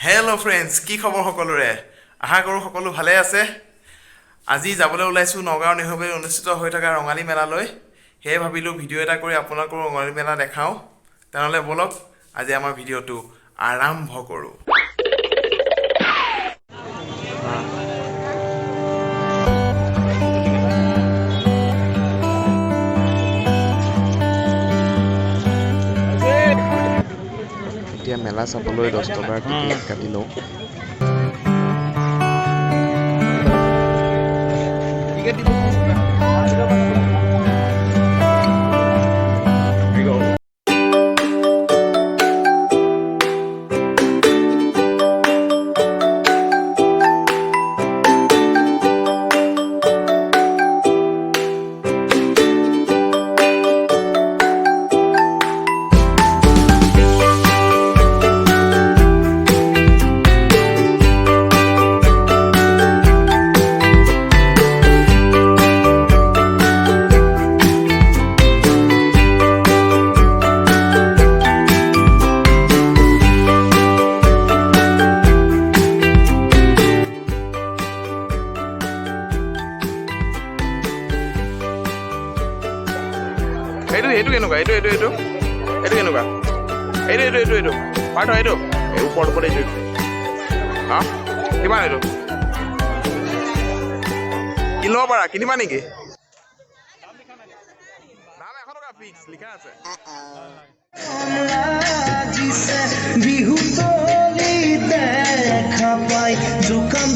Hello' friends, কি খবৰ সকলোৰে? আশা কৰোঁ সকলো ভালে আছে। আজি যাবলৈ ওলাইছোঁ নগাঁও নেহৰুবালিত অনুষ্ঠিত হৈ থকা ৰঙালী মেলালৈ। সেয়ে ভাবিলোঁ ভিডিঅ' এটা কৰি আপোনালোকৰ ৰঙালী মেলা দেখাওঁ। তেনেহ'লে ব'লক আজি আমাৰ ভিডিঅ'টো আৰম্ভ কৰোঁ। এতিয়া মেলা চাবলৈ 10 টকাৰ টিকেট কাটি লওঁ। এইটো কেনেকুৱা? এইটো কেনেকুৱা? এইটো পাৰ্ট হয়। এইটো ওপৰত এইটো হা কিমান? এইটো কিনিব পাৰা, কিনিবা নেকি? দাম 100 টকা ফিক্স লিখা আছে। বিহু দেখা পাই জোকাম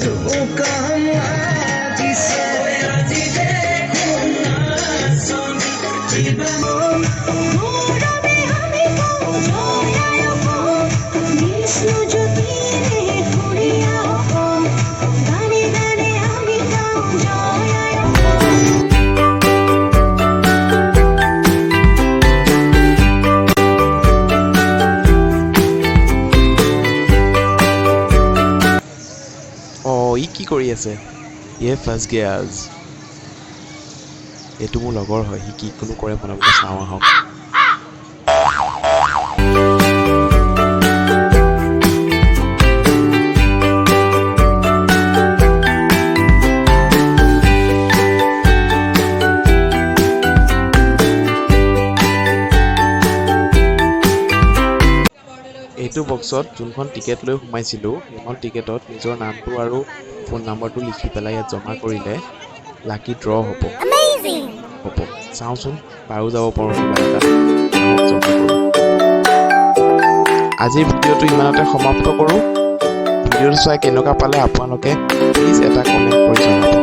ই কি কৰি আছে? ইয়ে ফাৰ্ষ্ট গেয়াজ। এইটো মোৰ লগৰ হয়, সি কি কোনো কৰে মনে চাওঁ আহক। এইটো বক্সত যোনখন টিকেট লৈ সোমাইছিলোঁ সেইখন টিকেটত নিজৰ নামটো আৰু ফোন নম্বৰটো লিখি পেলাই ইয়াত জমা কৰিলে লাকি ড্ৰ হ'ব। চাওঁচোন পাৰো যাব পাৰোঁ কিবা এটা। আজিৰ ভিডিঅ'টো ইমানতে সমাপ্ত কৰোঁ। ভিডিঅ'টো চাই কেনেকুৱা পালে আপোনালোকে প্লিজ এটা কমেণ্ট কৰি জনাব।